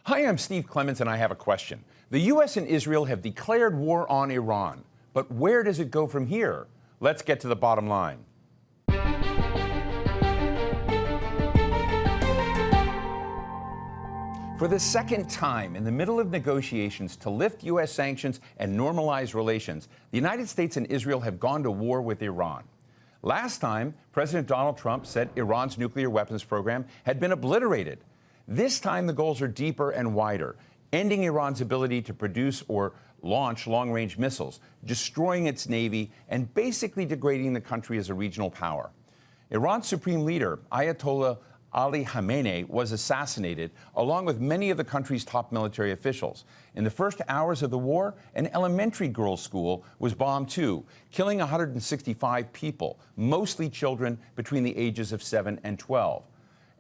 Hi, I'm Steve Clemons, and I have a question. The U.S. and Israel have declared war on Iran, but where does it go from here? Let's get to the bottom line. For the second time in the middle of negotiations to lift U.S. sanctions and normalize relations, the United States and Israel have gone to war with Iran. Last time, President Donald Trump said Iran's nuclear weapons program had been obliterated. This time, the goals are deeper and wider, ending Iran's ability to produce or launch long-range missiles, destroying its navy, and basically degrading the country as a regional power. Iran's supreme leader, Ayatollah Ali Khamenei, was assassinated, along with many of the country's top military officials. In the first hours of the war, an elementary girls' school was bombed too, killing 165 people, mostly children between the ages of 7 and 12.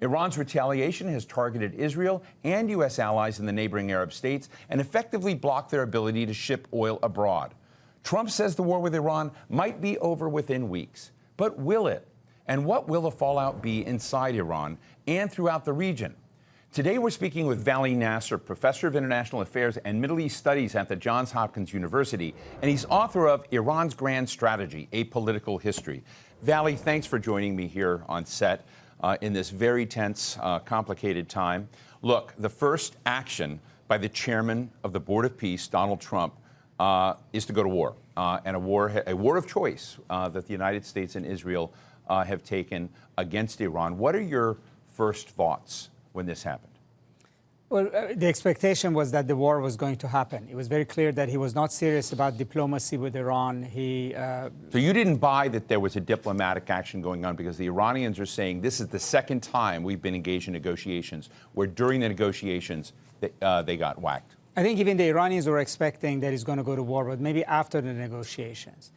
Iran's retaliation has targeted Israel and U.S. allies in the neighboring Arab states and effectively blocked their ability to ship oil abroad. Trump says the war with Iran might be over within weeks. But will it? And what will the fallout be inside Iran and throughout the region? Today, we're speaking with Vali Nasr, professor of international affairs and Middle East studies at the Johns Hopkins University, and he's author of Iran's Grand Strategy, A Political History. Vali, thanks for joining me here on set in this very tense, complicated time. Look, the first action by the chairman of the Board of Peace, Donald Trump, is to go to war, and a war of choice that the United States and Israel have taken against Iran. What are your first thoughts when this happened? Well, the expectation was that the war was going to happen. It was very clear that he was not serious about diplomacy with Iran. So you didn't buy that there was a diplomatic action going on, because the Iranians are saying this is the second time we've been engaged in negotiations where during the negotiations they got whacked. I think even the Iranians were expecting that he's going to go to war, but maybe after the negotiations.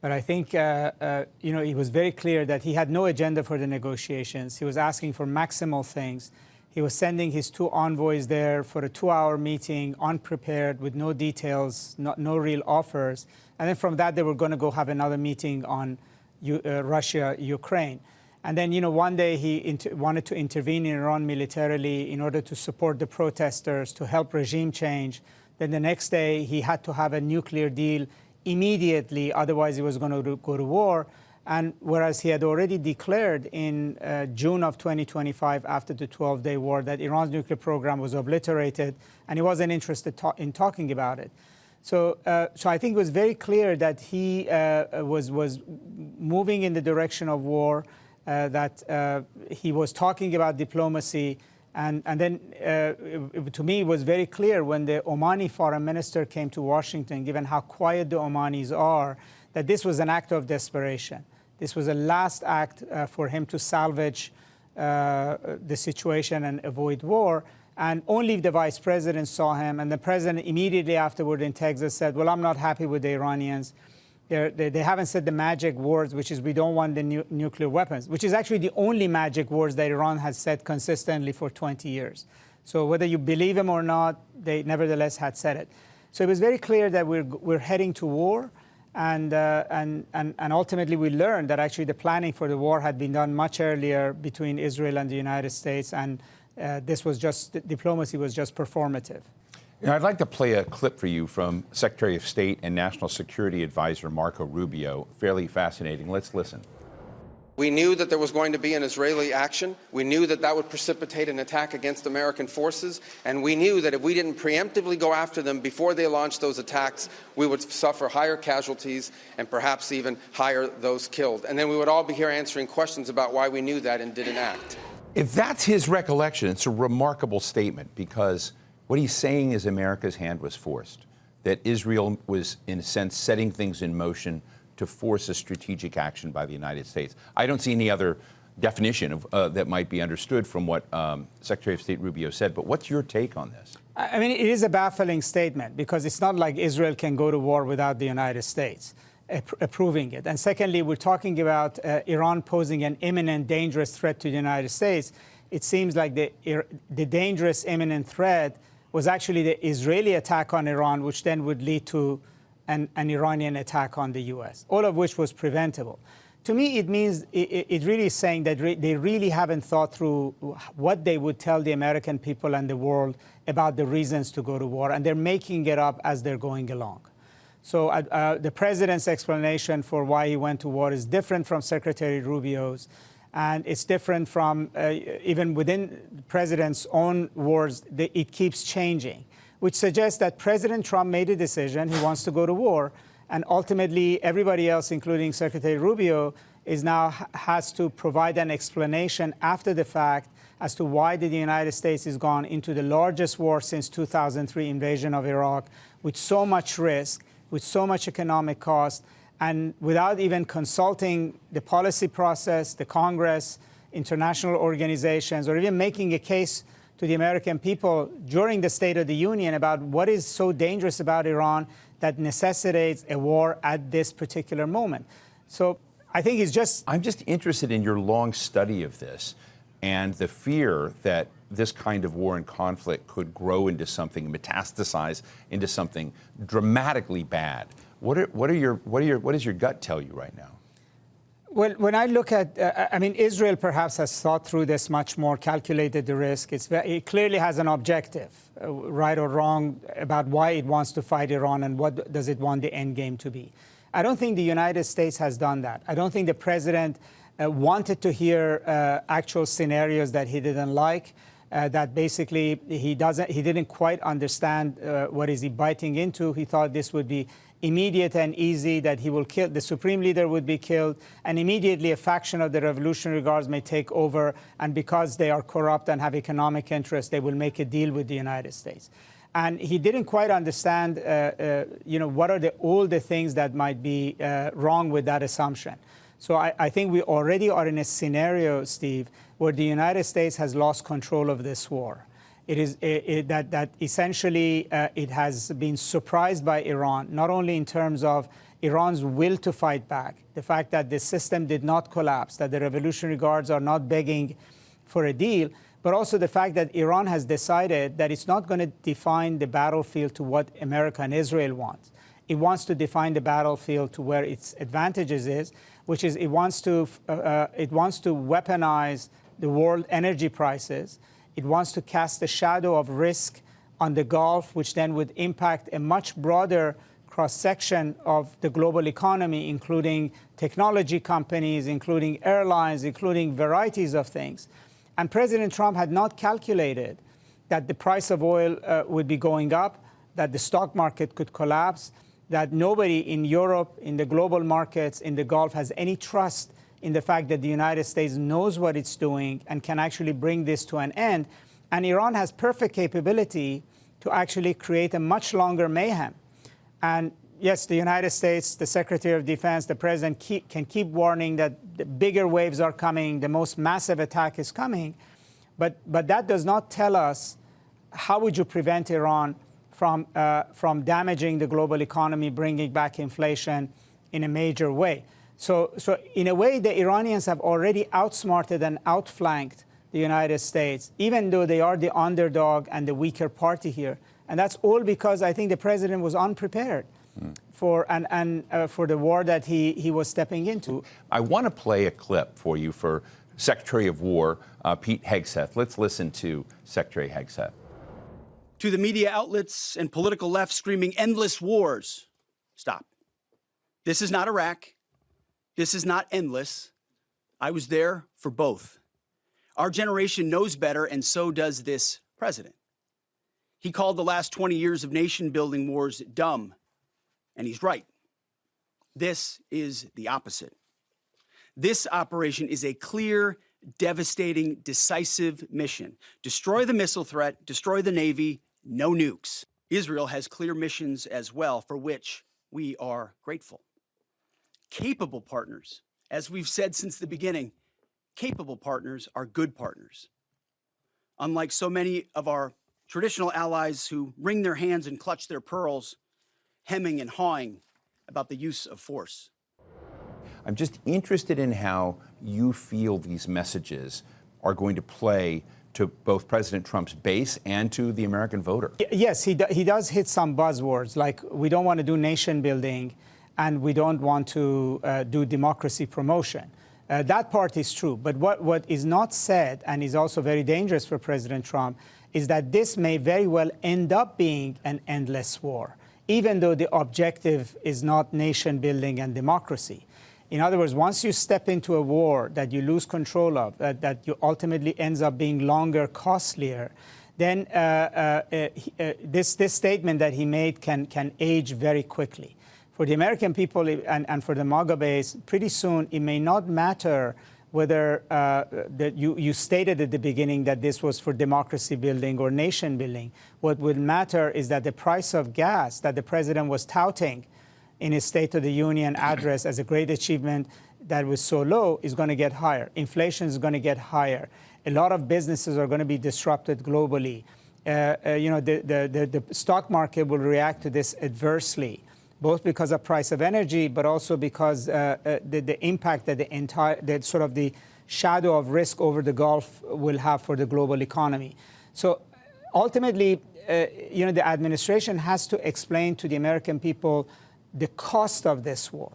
But I think, it was very clear that he had no agenda for the negotiations. He was asking for maximal things. He was sending his two envoys there for a 2-hour meeting, unprepared, with no details, no real offers. And then from that, they were going to go have another meeting on Russia, Ukraine. And then, one day he wanted to intervene in Iran militarily in order to support the protesters, to help regime change. Then the next day, he had to have a nuclear deal immediately, otherwise he was going to go to war. And whereas he had already declared in June of 2025, after the 12-day war, that Iran's nuclear program was obliterated, and he wasn't interested in talking about it. So I think it was very clear that he was moving in the direction of war, that he was talking about diplomacy. And then, to me, it was very clear when the Omani foreign minister came to Washington, given how quiet the Omanis are, that this was an act of desperation. This was a last act for him to salvage the situation and avoid war. And only the vice president saw him. And the president immediately afterward in Texas said, well, I'm not happy with the Iranians. They haven't said the magic words, which is we don't want the nuclear weapons, which is actually the only magic words that Iran has said consistently for 20 years. So whether you believe them or not, they nevertheless had said it. So it was very clear that we're heading to war. And ultimately, we learned that actually the planning for the war had been done much earlier between Israel and the United States. And diplomacy was just performative. I'd like to play a clip for you from Secretary of State and National Security Advisor Marco Rubio. Fairly fascinating. Let's listen. We knew that there was going to be an Israeli action. We knew that that would precipitate an attack against American forces. And we knew that if we didn't preemptively go after them before they launched those attacks, we would suffer higher casualties and perhaps even higher those killed. And then we would all be here answering questions about why we knew that and didn't act. If that's his recollection, it's a remarkable statement, because what he's saying is America's hand was forced, that Israel was, in a sense, setting things in motion to force a strategic action by the United States. I don't see any other definition of, that might be understood from what Secretary of State Rubio said, but what's your take on this? I mean, it is a baffling statement, because it's not like Israel can go to war without the United States approving it. And secondly, we're talking about Iran posing an imminent, dangerous threat to the United States. It seems like the dangerous, imminent threat was actually the Israeli attack on Iran, which then would lead to an Iranian attack on the U.S., all of which was preventable. to me, it means it really is saying that they really haven't thought through what they would tell the American people and the world about the reasons to go to war, and they're making it up as they're going along. So the president's explanation for why he went to war is different from Secretary Rubio's, and it's different from even within the president's own words. It keeps changing, which suggests that President Trump made a decision. He wants to go to war. And ultimately, everybody else, including Secretary Rubio, is now has to provide an explanation after the fact as to why the United States has gone into the largest war since 2003 invasion of Iraq, with so much risk, with so much economic cost, and without even consulting the policy process, the Congress, international organizations, or even making a case to the American people during the State of the Union about what is so dangerous about Iran that necessitates a war at this particular moment. So I think it's just... I'm just interested in your long study of this and the fear that this kind of war and conflict could grow into something, metastasize into something dramatically bad. What does your gut tell you right now? Well, when I look at, I mean, Israel perhaps has thought through this much more, calculated the risk. It clearly has an objective, right or wrong, about why it wants to fight Iran and what does it want the end game to be. I don't think the United States has done that. I don't think the president wanted to hear actual scenarios that he didn't like, that basically he didn't quite understand what is he biting into. He thought this would be immediate and easy, that he will kill, the supreme leader would be killed, and immediately a faction of the Revolutionary Guards may take over, and because they are corrupt and have economic interests, they will make a deal with the United States. And he didn't quite understand, what are all the things that might be wrong with that assumption. So I think we already are in a scenario, Steve, where the United States has lost control of this war. It is that essentially it has been surprised by Iran, not only in terms of Iran's will to fight back, the fact that the system did not collapse, that the Revolutionary Guards are not begging for a deal, but also the fact that Iran has decided that it's not going to define the battlefield to what America and Israel want. It wants to define the battlefield to where its advantages is, which is it wants to weaponize the world energy prices. It wants to cast a shadow of risk on the Gulf, which then would impact a much broader cross-section of the global economy, including technology companies, including airlines, including varieties of things. And President Trump had not calculated that the price of oil would be going up, that the stock market could collapse, that nobody in Europe, in the global markets, in the Gulf has any trust in the fact that the United States knows what it's doing and can actually bring this to an end. And Iran has perfect capability to actually create a much longer mayhem. And yes, the United States, the Secretary of Defense, the President can keep warning that the bigger waves are coming, the most massive attack is coming. But that does not tell us how would you prevent Iran from damaging the global economy, bringing back inflation in a major way. So in a way, the Iranians have already outsmarted and outflanked the United States, even though they are the underdog and the weaker party here. And that's all because I think the president was unprepared for the war that he was stepping into. I want to play a clip for you for Secretary of War Pete Hegseth. Let's listen to Secretary Hegseth. To the media outlets and political left screaming endless wars, stop. This is not Iraq. This is not endless. I was there for both. Our generation knows better, and so does this president. He called the last 20 years of nation-building wars dumb, and he's right. This is the opposite. This operation is a clear, devastating, decisive mission. Destroy the missile threat, destroy the Navy, no nukes. Israel has clear missions as well, for which we are grateful. Capable partners, as we've said since the beginning, capable partners are good partners. Unlike so many of our traditional allies who wring their hands and clutch their pearls, hemming and hawing about the use of force. I'm just interested in how you feel these messages are going to play to both President Trump's base and to the American voter. Yes, he does hit some buzzwords, like we don't want to do nation building, and we don't want to do democracy promotion. That part is true. But what is not said, and is also very dangerous for President Trump, is that this may very well end up being an endless war, even though the objective is not nation building and democracy. In other words, once you step into a war that you lose control of, that you ultimately ends up being longer, costlier, then this statement that he made can age very quickly. For the American people and for the MAGA base, pretty soon it may not matter whether that you stated at the beginning that this was for democracy building or nation building. What will matter is that the price of gas that the president was touting in his State of the Union address as a great achievement that was so low is going to get higher. Inflation is going to get higher. A lot of businesses are going to be disrupted globally. The stock market will react to this adversely, both because of price of energy, but also because the impact that the shadow of risk over the Gulf will have for the global economy. So ultimately, the administration has to explain to the American people the cost of this war.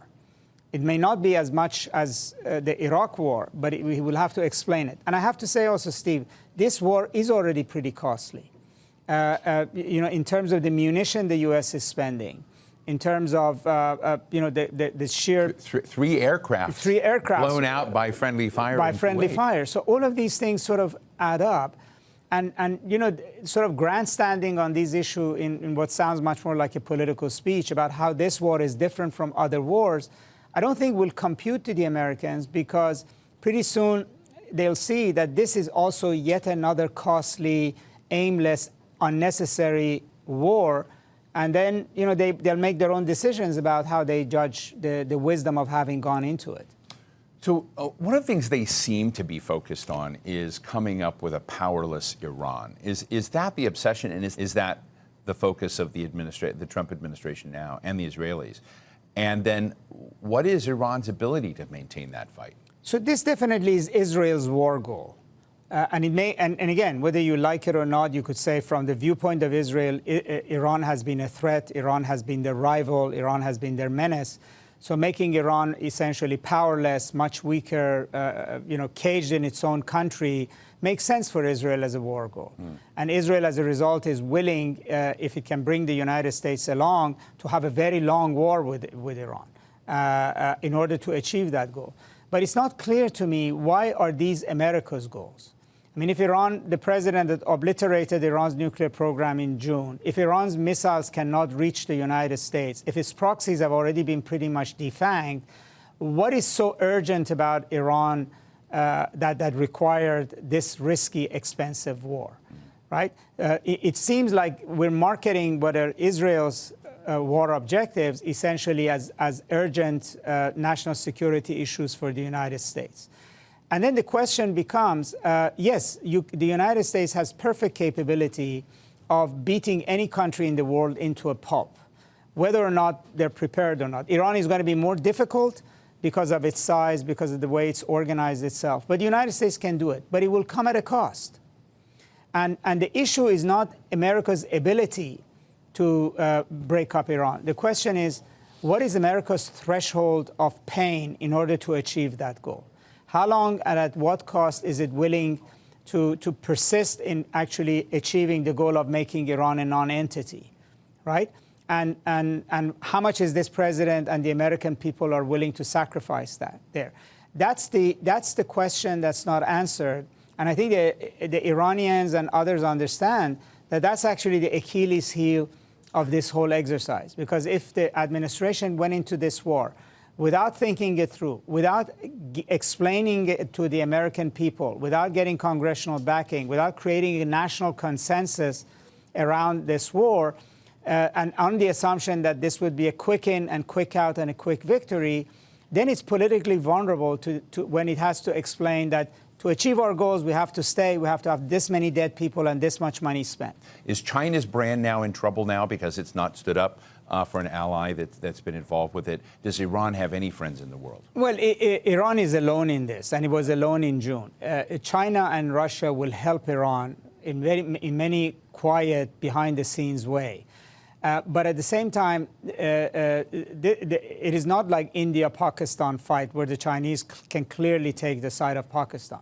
It may not be as much as the Iraq war, but we will have to explain it. And I have to say also, Steve, this war is already pretty costly. In terms of the munition the U.S. is spending, in terms of the sheer three aircraft blown out by friendly fire. By friendly fire. So all of these things sort of add up, and sort of grandstanding on these issues in what sounds much more like a political speech about how this war is different from other wars, I don't think will compute to the Americans, because pretty soon they'll see that this is also yet another costly, aimless, unnecessary war. And then, they'll make their own decisions about how they judge the wisdom of having gone into it. So one of the things they seem to be focused on is coming up with a powerless Iran. Is that the obsession, and is that the focus of the Trump administration now and the Israelis? And then what is Iran's ability to maintain that fight? So this definitely is Israel's war goal. And it may, and again, whether you like it or not, you could say from the viewpoint of Israel, Iran has been a threat, Iran has been their rival, Iran has been their menace. So making Iran essentially powerless, much weaker, caged in its own country, makes sense for Israel as a war goal. And Israel, as a result, is willing, if it can bring the United States along, to have a very long war with Iran in order to achieve that goal. But it's not clear to me, why are these America's goals? I mean, if Iran, the president that obliterated Iran's nuclear program in June, if Iran's missiles cannot reach the United States, if its proxies have already been pretty much defanged, what is so urgent about Iran that required this risky, expensive war, right? It seems like we're marketing whether Israel's war objectives essentially as urgent national security issues for the United States. And then the question becomes, yes, the United States has perfect capability of beating any country in the world into a pulp, whether or not they're prepared or not. Iran is going to be more difficult because of its size, because of the way it's organized itself. But the United States can do it, but it will come at a cost. And the issue is not America's ability to break up Iran. The question is, what is America's threshold of pain in order to achieve that goal? How long and at what cost is it willing to persist in actually achieving the goal of making Iran a non-entity, right? And how much is this president and the American people are willing to sacrifice that there? That's the question that's not answered. And I think the Iranians and others understand that that's actually the Achilles heel of this whole exercise. Because if the administration went into this war without thinking it through, without explaining it to the American people, without getting congressional backing, without creating a national consensus around this war, and on the assumption that this would be a quick in and quick out and a quick victory, then it's politically vulnerable to when it has to explain that to achieve our goals, we have to have this many dead people and this much money spent. Is China's brand now in trouble now because it's not stood up for an ally that's been involved with it? Does Iran have any friends in the world? Well, Iran is alone in this, and it was alone in June. China and Russia will help Iran in many quiet, behind-the-scenes way. But at the same time, it is not like India-Pakistan fight where the Chinese can clearly take the side of Pakistan.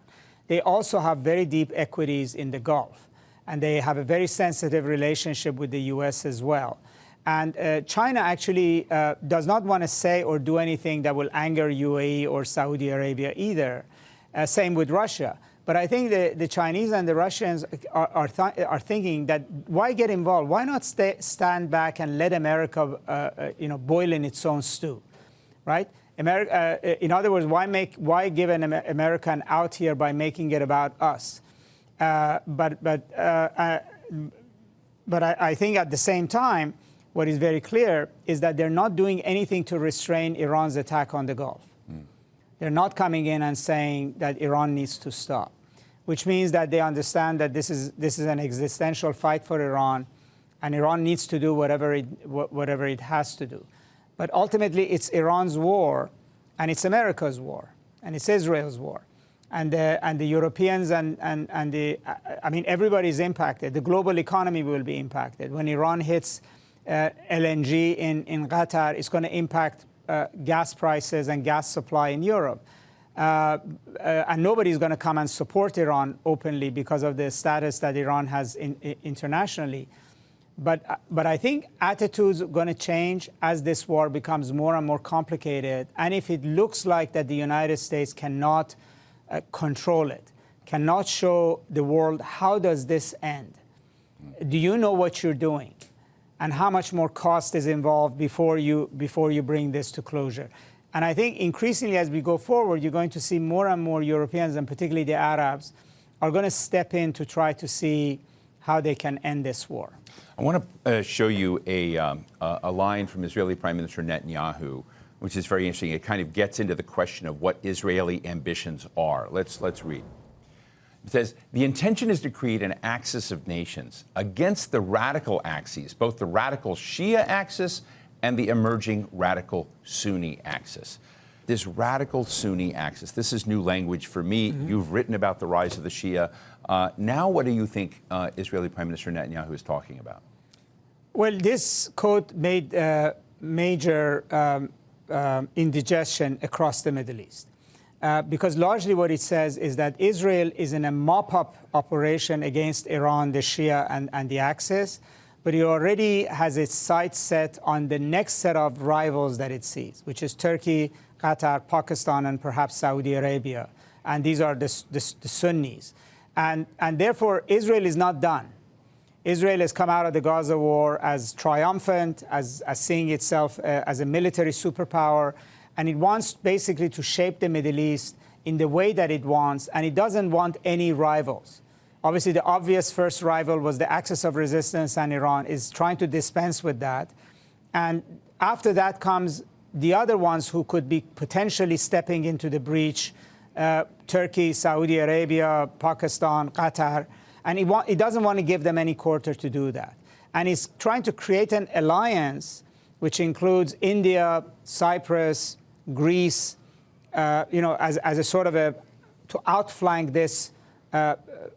They also have very deep equities in the Gulf, and they have a very sensitive relationship with the U.S. as well. And China actually does not want to say or do anything that will anger UAE or Saudi Arabia either. Same with Russia. But I think the Chinese and the Russians are thinking that why get involved? Why not stand back and let America, boil in its own stew, right? In other words, why give America an out here by making it about us? But I think at the same time, what is very clear is that they're not doing anything to restrain Iran's attack on the Gulf. They're not coming in and saying that Iran needs to stop, which means that they understand that this is an existential fight for Iran, and Iran needs to do whatever it has to do. But ultimately, it's Iran's war, and it's America's war, and it's Israel's war, and the Europeans and everybody's impacted. The global economy will be impacted when Iran hits LNG in Qatar. It's going to impact gas prices and gas supply in Europe. And nobody's going to come and support Iran openly because of the status that Iran has internationally. But I think attitudes are going to change as this war becomes more and more complicated. And if it looks like that the United States cannot control it, cannot show the world how does this end, do you know what you're doing? And how much more cost is involved before you bring this to closure. And I think increasingly as we go forward, you're going to see more and more Europeans, and particularly the Arabs, are going to step in to try to see how they can end this war. I want to show you a line from Israeli Prime Minister Netanyahu, which is very interesting. It kind of gets into the question of what Israeli ambitions are. Let's read. It says, the intention is to create an axis of nations against the radical axes, both the radical Shia axis and the emerging radical Sunni axis. This radical Sunni axis, this is new language for me. Mm-hmm. You've written about the rise of the Shia. Now what do you think Israeli Prime Minister Netanyahu is talking about? Well, this quote made major indigestion across the Middle East. Because largely what it says is that Israel is in a mop-up operation against Iran, the Shia, and the Axis, but it already has its sights set on the next set of rivals that it sees, which is Turkey, Qatar, Pakistan, and perhaps Saudi Arabia. And these are the Sunnis. And therefore, Israel is not done. Israel has come out of the Gaza war as triumphant, as seeing itself as a military superpower. And it wants basically to shape the Middle East in the way that it wants, and it doesn't want any rivals. Obviously, the obvious first rival was the axis of resistance, and Iran is trying to dispense with that. And after that comes the other ones who could be potentially stepping into the breach, Turkey, Saudi Arabia, Pakistan, Qatar. And he doesn't want to give them any quarter to do that. And he's trying to create an alliance which includes India, Cyprus, Greece, as a sort of to outflank this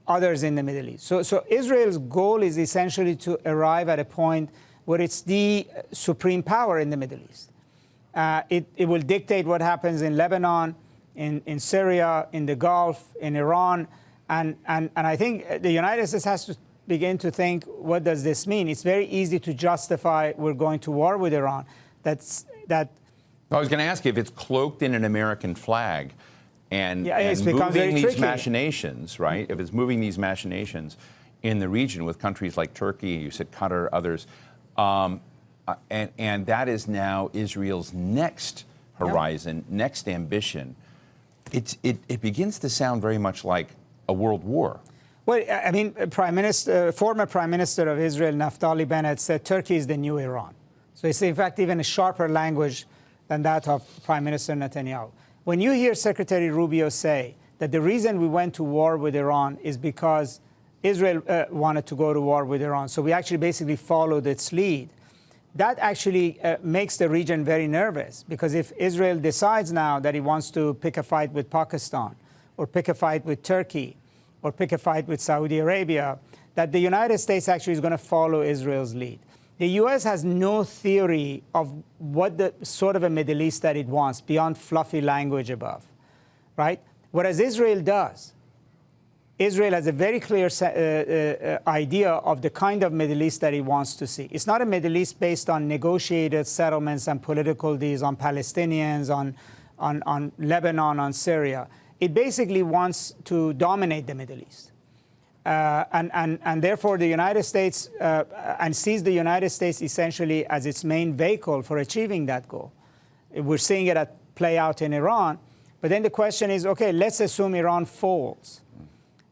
others in the Middle East. So Israel's goal is essentially to arrive at a point where it's the supreme power in the Middle East. It will dictate what happens in Lebanon, in Syria, in the Gulf, in Iran, and I think the United States has to begin to think, what does this mean? It's very easy to justify we're going to war with Iran. I was going to ask you if it's cloaked in an American flag and it's moving these tricky. machinations, right? If it's moving these machinations in the region with countries like Turkey, you said Qatar, others, and that is now Israel's next horizon, next ambition. It begins to sound very much like a world war. Well, I mean, former Prime Minister of Israel, Naftali Bennett, said Turkey is the new Iran. So it's, in fact, even a sharper language than that of Prime Minister Netanyahu. When you hear Secretary Rubio say that the reason we went to war with Iran is because Israel wanted to go to war with Iran, so we actually basically followed its lead, that actually makes the region very nervous. Because if Israel decides now that it wants to pick a fight with Pakistan, or pick a fight with Turkey, or pick a fight with Saudi Arabia, that the United States actually is going to follow Israel's lead. The U.S. has no theory of what the sort of a Middle East that it wants beyond fluffy language above, right? Whereas Israel does. Israel has a very clear idea of the kind of Middle East that it wants to see. It's not a Middle East based on negotiated settlements and political deals on Palestinians, on Lebanon, on Syria. It basically wants to dominate the Middle East. And therefore, the United States and sees the United States essentially as its main vehicle for achieving that goal. We're seeing it play out in Iran. But then the question is, okay, let's assume Iran falls.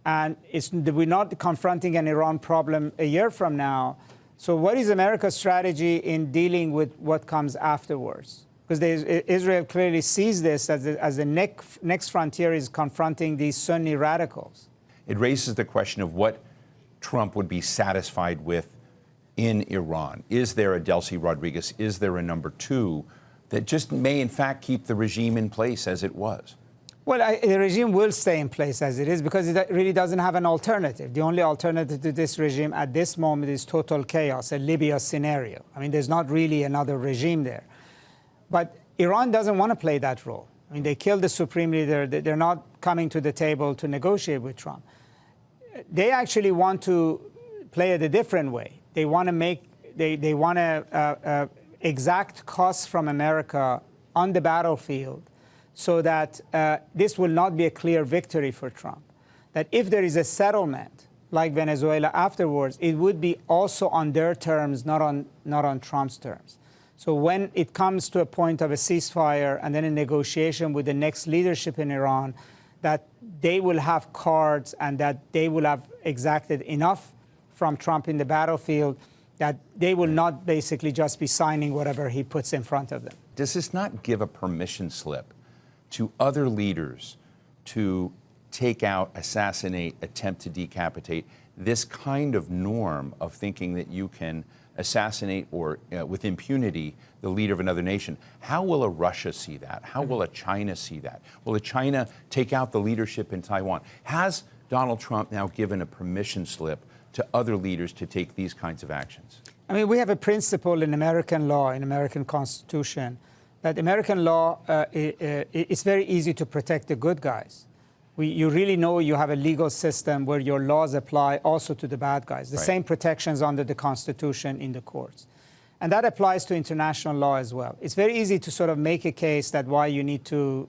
And we're not confronting an Iran problem a year from now. So what is America's strategy in dealing with what comes afterwards? Because Israel clearly sees this as the next frontier is confronting these Sunni radicals. It raises the question of what Trump would be satisfied with in Iran. Is there a Delcy Rodriguez? Is there a number two that just may, in fact, keep the regime in place as it was? Well, the regime will stay in place as it is because it really doesn't have an alternative. The only alternative to this regime at this moment is total chaos, a Libya scenario. I mean, there's not really another regime there. But Iran doesn't want to play that role. I mean, they killed the supreme leader. They're not coming to the table to negotiate with Trump. They actually want to play it a different way. They want to exact costs from America on the battlefield so that this will not be a clear victory for Trump. That if there is a settlement like Venezuela afterwards, it would be also on their terms, not on Trump's terms. So when it comes to a point of a ceasefire and then a negotiation with the next leadership in Iran, that they will have cards and that they will have exacted enough from Trump in the battlefield that they will not basically just be signing whatever he puts in front of them. Does this not give a permission slip to other leaders to take out, assassinate, attempt to decapitate, this kind of norm of thinking that you can assassinate or with impunity the leader of another nation? How will a Russia see that? How will a China see that? Will a China take out the leadership in Taiwan? Has Donald Trump now given a permission slip to other leaders to take these kinds of actions? I mean, we have a principle in American law, in American Constitution, that American law, it's very easy to protect the good guys. You really know you have a legal system where your laws apply also to the bad guys. The same protections under the Constitution in the courts. And that applies to international law as well. It's very easy to sort of make a case that why you need to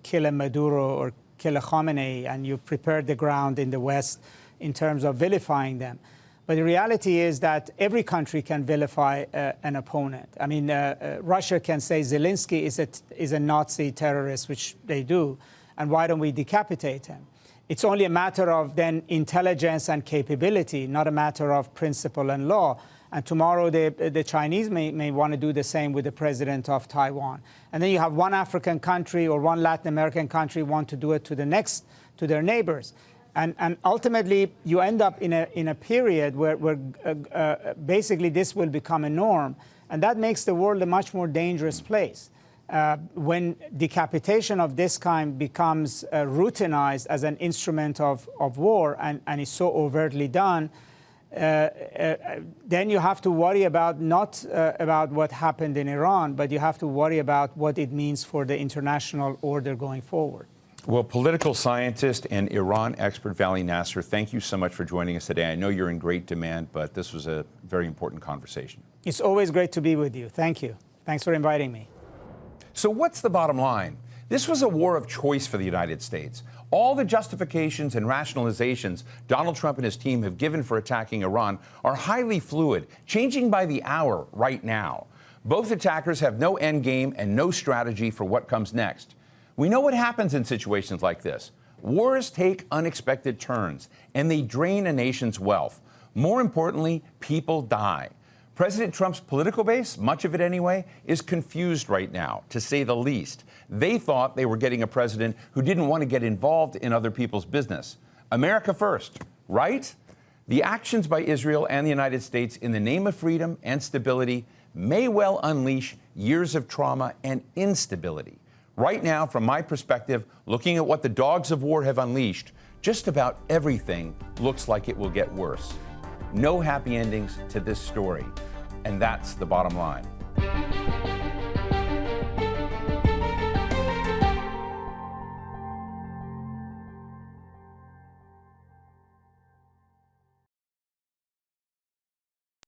kill a Maduro or kill a Khamenei, and you prepare the ground in the West in terms of vilifying them. But the reality is that every country can vilify an opponent. I mean, Russia can say Zelensky is a Nazi terrorist, which they do, and why don't we decapitate him? It's only a matter of then intelligence and capability, not a matter of principle and law. And tomorrow the Chinese may want to do the same with the president of Taiwan. And then you have one African country or one Latin American country want to do it to their neighbors. And ultimately, you end up in a period where basically this will become a norm. And that makes the world a much more dangerous place. When decapitation of this kind becomes routinized as an instrument of war and is so overtly done, then you have to worry about not about what happened in Iran, but you have to worry about what it means for the international order going forward. Well, political scientist and Iran expert Vali Nasr, thank you so much for joining us today. I know you're in great demand, but this was a very important conversation. It's always great to be with you. Thank you. Thanks for inviting me. So what's the bottom line? This was a war of choice for the United States. All the justifications and rationalizations Donald Trump and his team have given for attacking Iran are highly fluid, changing by the hour right now. Both attackers have no end game and no strategy for what comes next. We know what happens in situations like this. Wars take unexpected turns, and they drain a nation's wealth. More importantly, people die. President Trump's political base, much of it anyway, is confused right now, to say the least. They thought they were getting a president who didn't want to get involved in other people's business. America first, right? The actions by Israel and the United States in the name of freedom and stability may well unleash years of trauma and instability. Right now, from my perspective, looking at what the dogs of war have unleashed, just about everything looks like it will get worse. no happy endings to this story. And that's the bottom line.